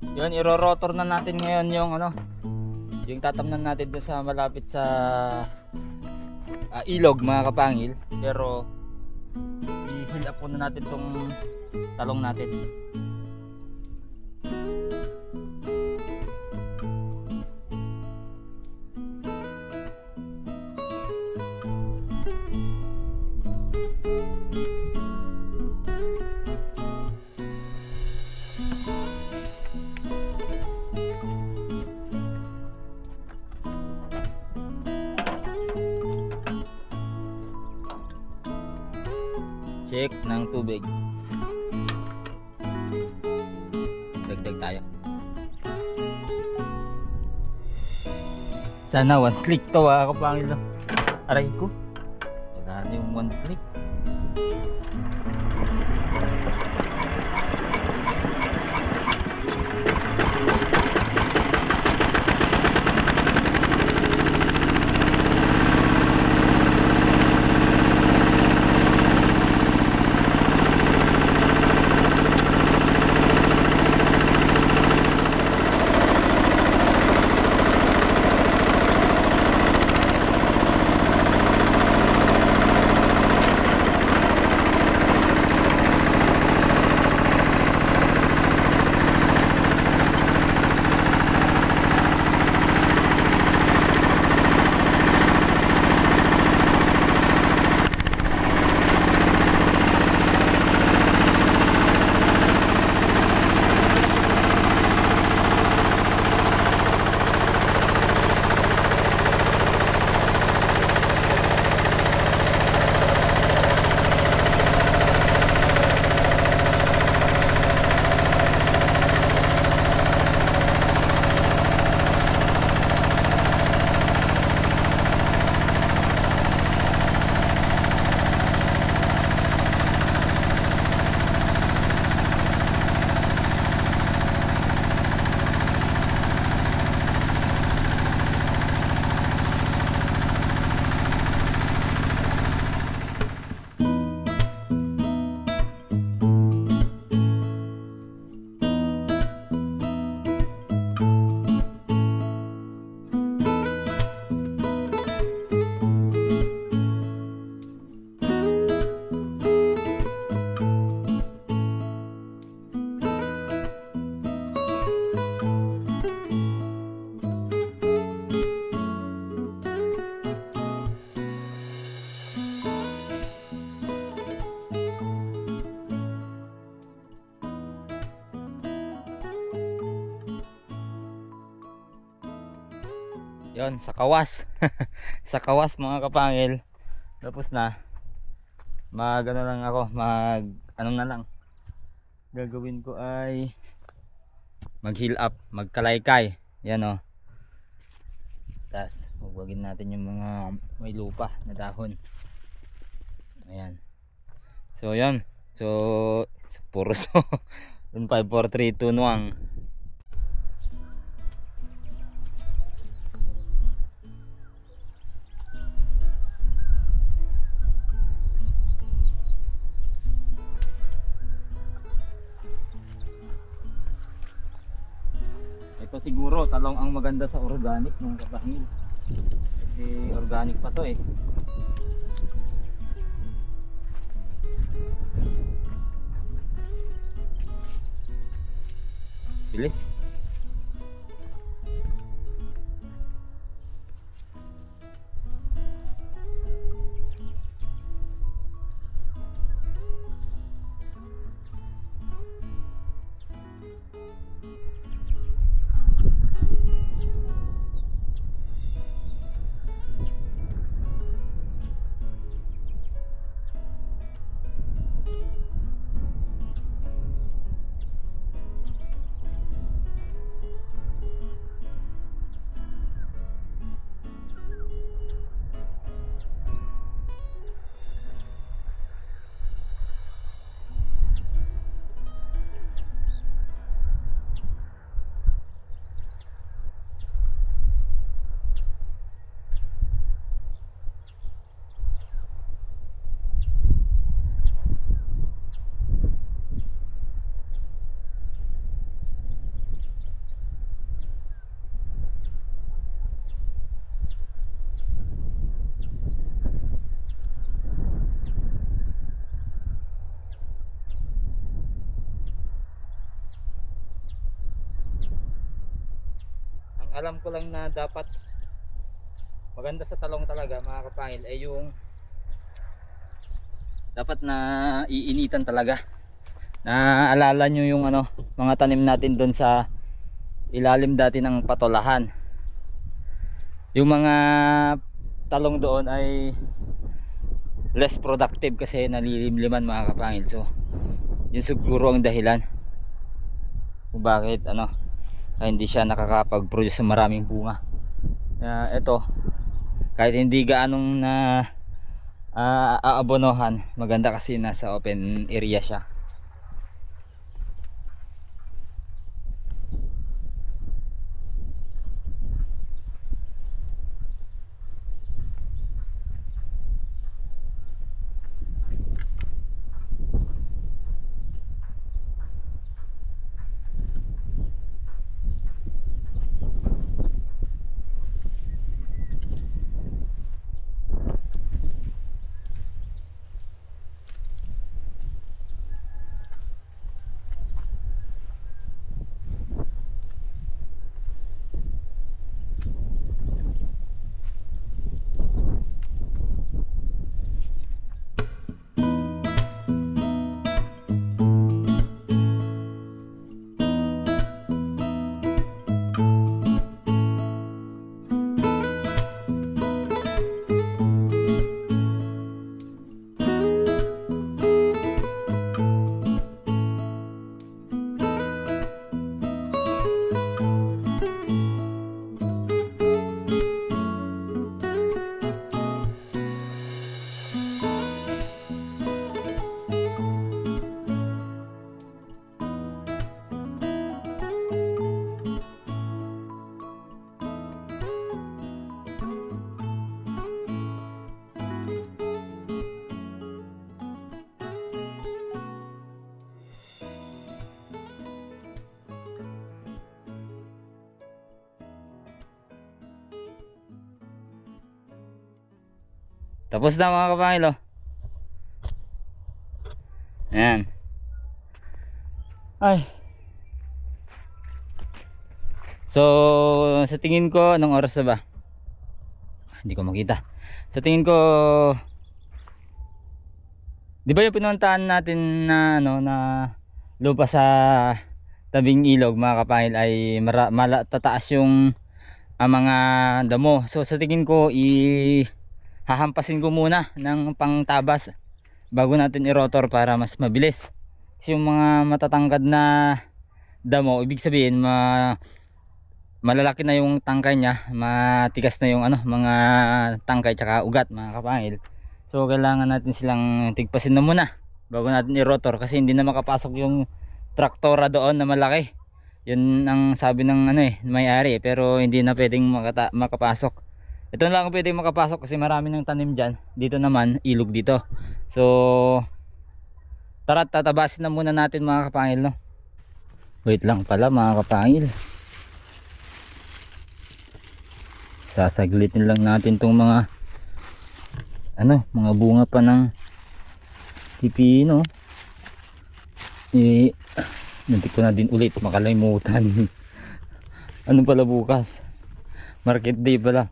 Yun, iro-rotor na natin ngayon yung ano, yung tatamnan natin doon sa malapit sa ilog mga kapangil. Pero i-heal up muna natin tong talong natin. Check ng tubig. Dagdag tayo. Sana one click to kapangil. Aray ko. Wala na yung one click. Yon, sa kawas. Sa kawas mga kapangil. Tapos na. Ano lang ako, anong na lang. Gagawin ko ay mag heal up, magkalaykay. Yan oh. Tapos huwagin natin yung mga may lupa na dahon. Ayan. So yan. So puro so. 5, 4, 3, 2, 1. Ito siguro talong ang maganda sa organic ng kapangil. Kasi organic pa to eh. Bilis. alam ko lang na dapat maganda sa talong talaga mga kapangil ay yung dapat na iinitan talaga. Naalala nyo yung ano, mga tanim natin doon sa ilalim dati ng patolahan. Yung mga talong doon ay less productive kasi nalilimliman mga kapangil. So yun siguro ang dahilan kung bakit ano hindi siya nakakapag-produce ng maraming bunga. Ito kahit hindi gaanong na aabonohan, maganda kasi nasa open area siya. Tapos na mga kapangil oh. Ayan. Ay. So sa tingin ko anong oras na ba? Hindi ko makita. Sa tingin ko, di ba yung pinuntahan natin na ano na lupa sa tabing ilog mga kapangil ay tataas yung mga damo. So sa tingin ko hahampasin ko muna ng pangtabas bago natin i-rotor para mas mabilis. Kasi yung mga matatangkad na damo, ibig sabihin malalaki na yung tangkay niya, matigas na yung ano, mga tangkay tsaka ugat mga kapangil. So kailangan natin silang tigpasin na muna bago natin i-rotor kasi hindi na makapasok yung traktora doon na malaki. Yun ang sabi ng ano may-ari, pero hindi na pwedeng makapasok. Ito lang ang pwedeng makapasok kasi marami ng tanim dyan. Dito naman ilog dito. So tara, tatabasin na muna natin mga kapangil no. Wait lang pala mga kapangil, sasaglitin lang natin tong mga ano, mga bunga pa ng pipino. Nanti ko na din ulit makalimutan. Ano pala bukas? Market day pala.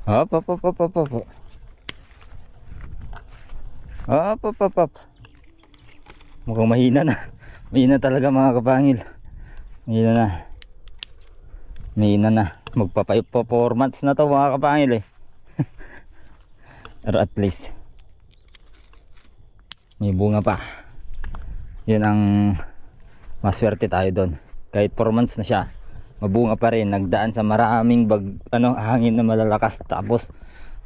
Hop. Hop. Mukhang mahina na. Mahina talaga mga kapangil. Mahina na. Magpa-performance na to mga kapangil eh. Pero at least may bunga pa. Yun ang maswerte tayo doon. Kahit 4 months na siya, mabunga pa rin. Nagdaan sa maraming hangin na malalakas, tapos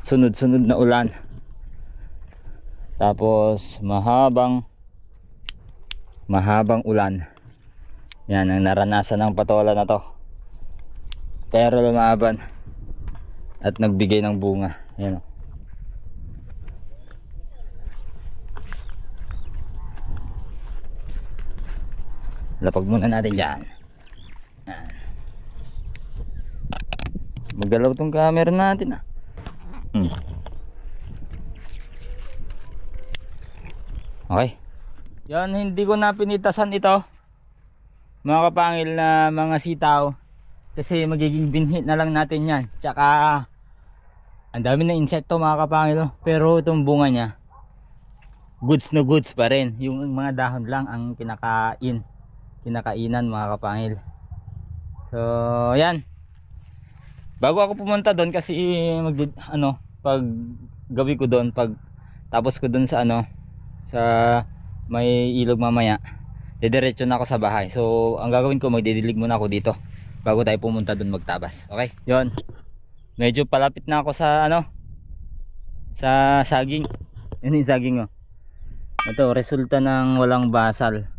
sunod-sunod na ulan, tapos mahabang ulan. Yan ang naranasan ng patola na to, pero lumaban at nagbigay ng bunga. Ayan o. Lapag muna natin dyan. Magalaw tong camera natin Okay. Yan, hindi ko na pinitasan ito, mga kapangil, na mga sitaw, kasi magiging binhi na lang natin yan. Tsaka ang dami na insekto, mga kapangil, pero itong bunga niya goods na goods pa rin. Yung mga dahon lang ang kinakainan, mga kapangil. So yan, bago ako pumunta doon, kasi pag gawi ko doon, pag tapos ko doon sa sa may ilog mamaya, didiretso na ako sa bahay. So ang gagawin ko, magdidilig muna ako dito bago tayo pumunta doon magtabas. Okay, yon. Medyo palapit na ako sa sa saging. Yun yung saging ito, resulta ng walang basal.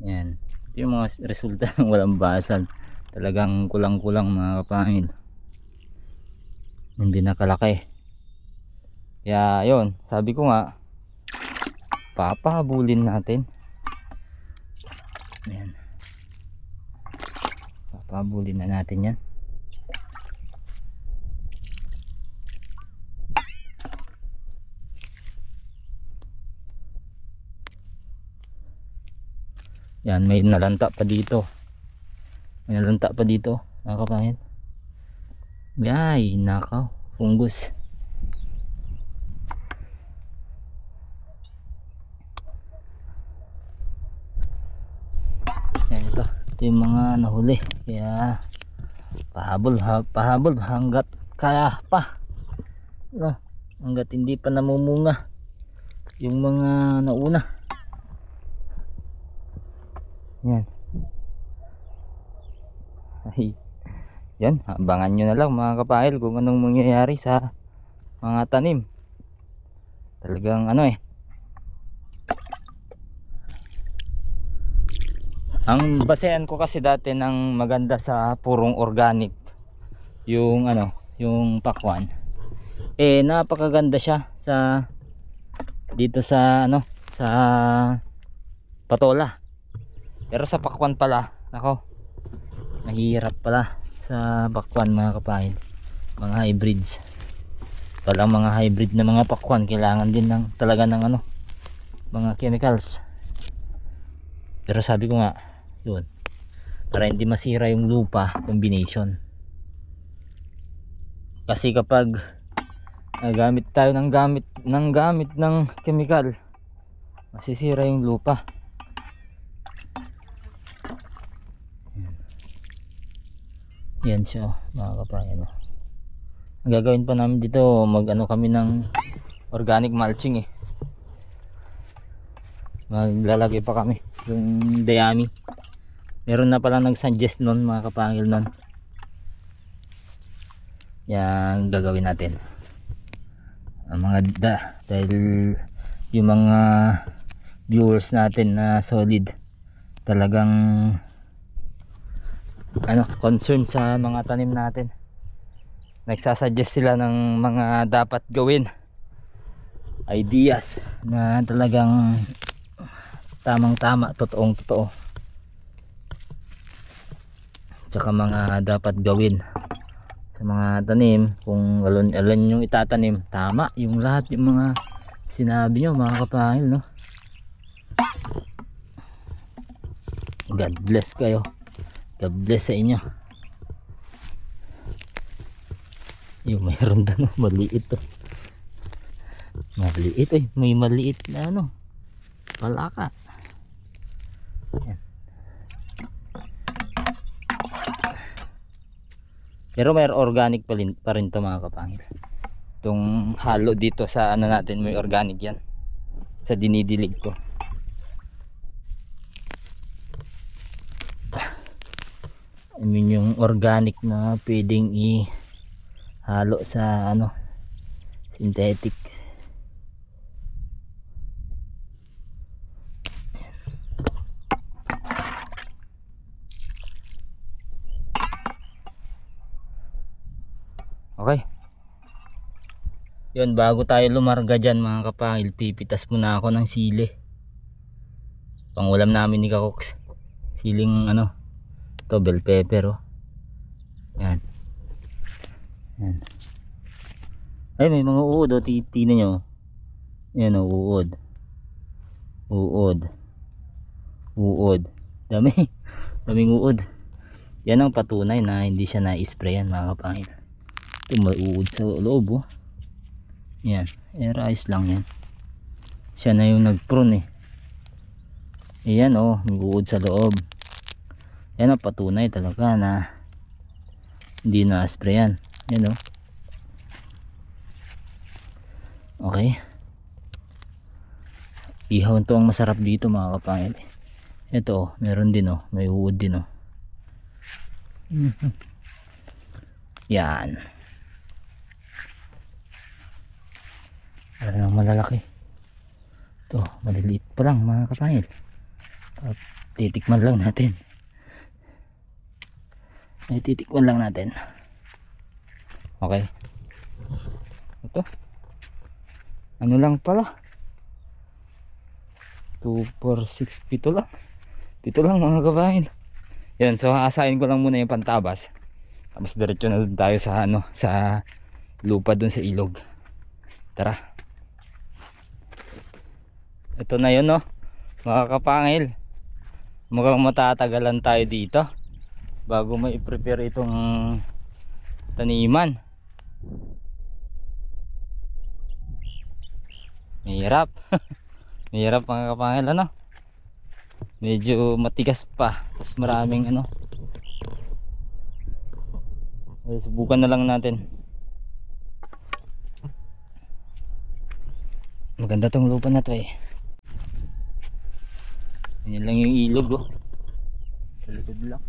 Yan, ito yung mga resulta ng walang basal. Talagang kulang-kulang, mga kapangil, hindi nakalaki. Kaya yun, sabi ko nga, papahabulin natin. Ayan, papahabulin na natin yan. Yan, may nalanta pa dito. May nalanta pa dito, mga kapangil. Ay, nakaw, fungus. Yan, ito yung mga nahuli. Kaya pahabol hanggat kaya pa, hanggat hindi pa namumunga yung mga nauna. Yan. Ay, yan, abangan nyo na lang, mga kapahil, kung anong mangyayari sa mga tanim. Talagang ang basehan ko kasi dati ng maganda sa purong organic, yung yung pakwan, napakaganda siya sa dito sa sa patola. Pero sa pakwan pala, nako, mahirap pala sa pakwan, mga kapahil. Mga hybrids palang, mga hybrid na mga pakwan, kailangan din ng talaga ng mga chemicals. Pero sabi ko nga, yun, para hindi masira yung lupa, combination. Kasi kapag gamit tayo ng chemical, masisira yung lupa. Yan siya, mga kapangil. Ang gagawin pa namin dito, kami ng organic mulching maglalagay pa kami yung dayami. Meron na pala nag-suggest nun, mga kapangil, nun. Yan gagawin natin, ang dahil yung mga viewers natin na solid, talagang concern sa mga tanim natin. Nagsasuggest sila ng mga dapat gawin, ideas na talagang tamang-tama, totoong-totoo. Tsaka mga dapat gawin sa mga tanim. Kung alin yung itatanim, tama yung lahat yung mga sinabi nyo, mga kapahil, no? God bless kayo. God bless sa inyo. Yung mayroon na maliit to. Maliit may maliit na palaka. Yan. Pero may organic pa rin to, mga kapangil. Itong halo dito sa natin, may organic yan. sa dinidilig ko. I mean yung organic na pwedeng ihalo sa ano, synthetic. Okay. Yun, bago tayo lumarga dyan mga kapangil, pipitas muna ako ng sili. Pangulam namin ni Kakoks. Siling ano, to bell pepper oh. Yan. Yan. Ay, may mga uod oh, titignan nyo. Yan oh, uod. Uod. Uod. Dami. Daming uod. Yan ang patunay na hindi siya na-sprayan mga kapangil. Ito may uod sa loob oh. Yan. Air ice lang yan. Siya na yung nag-prune eh. Ayan oh, may uod sa loob. Yan ang patunay talaga na hindi na-sprayan. Yan oh. Okay. Ihaw to ang masarap dito mga kapangil. Ito oh, meron din oh, may uod din oh. Yan. Parang malalaki. Ito, maliliit pa lang mga kapangil. Titikman lang natin. Ay, titikman lang natin. Okay. Ito. Ano lang pala. 2, 4, 6, 7 lang. 7 lang mga kapangil. Yan, so aasahin ko lang muna yung pantabas. Tapos diretso na dun tayo sa ano, sa lupa dun sa ilog. Tara. Ito na yun no, mga kapangil. Mukhang matatagalan tayo dito bago mai-prepare itong taniman. Mahirap. Mahirap mga kapangil ano. Medyo matigas pa. Tapos maraming ano. Okay, subukan na lang natin. Maganda tong lupa na to eh. Yan lang yung ilog oh. Sa likod lang.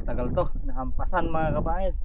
Tagal to, nahampasan mga kapangil.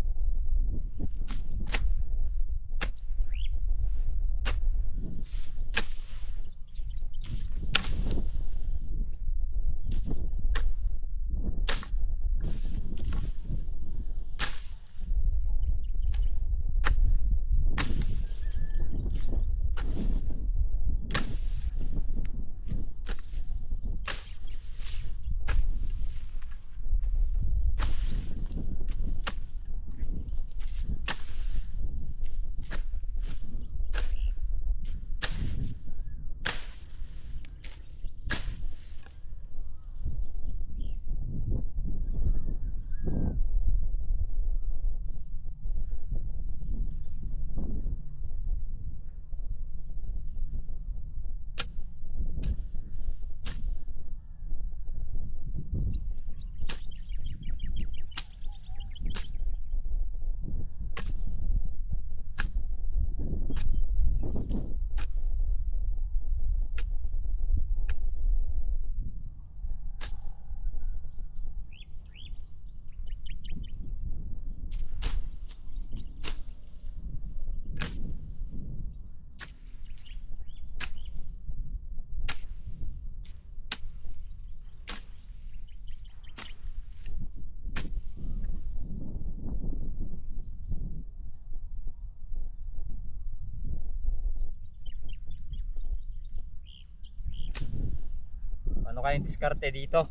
kayang diskarte dito.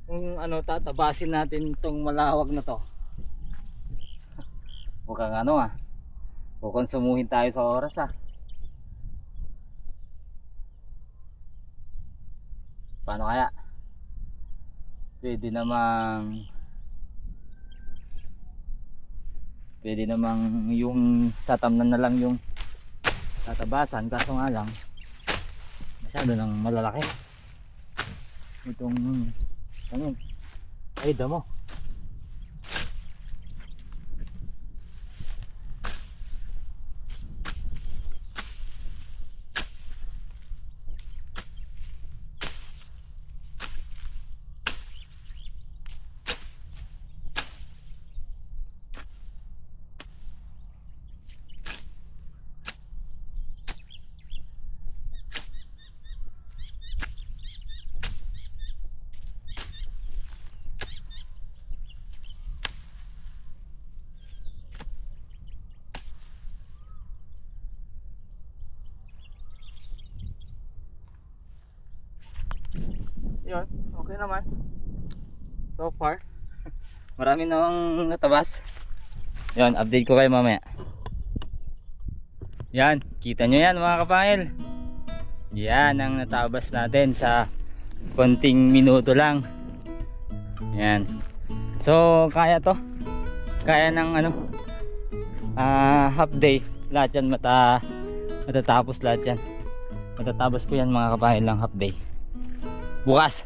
Kung ano, tatabasin natin tong malawak na to. Mukhang ano kukonsumuhin tayo sa oras Paano kaya? Pwede namang yung tatamnan na lang yung tatabasan, kaso nga lang masyado nang malalaki itong ano, ay damo. Yun, okay naman so far. Marami namang natabas. Yun, update ko kayo mamaya. Yan, kita nyo yan mga kapangil. Yan ang natabas natin sa konting minuto lang. Yan. So kaya to. Kaya ng ano, half day. Lahat yan matatapos lahat yan. Matatapos ko yan mga kapangil lang half day. Bukas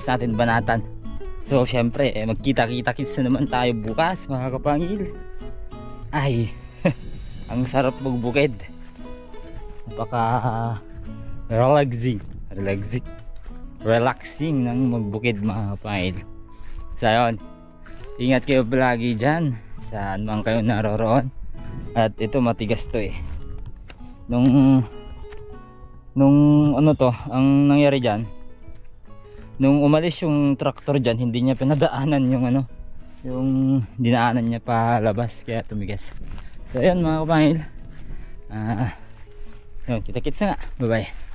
natin banatan. So syempre magkita-kita-kits na naman tayo bukas mga kapangil. Ay ang sarap magbukid. Napaka relaxing ng magbukid mga kapangil. So yun, ingat kayo palagi dyan saan man kayo naroroon. At ito matigas to nung ano to, ang nangyari dyan, nung umalis yung traktor dyan, hindi niya pinadaanan yung ano, yung dinaanan niya palabas, kaya tumigas. So ayun mga kapangil, yun, kita-kits na nga, bye bye.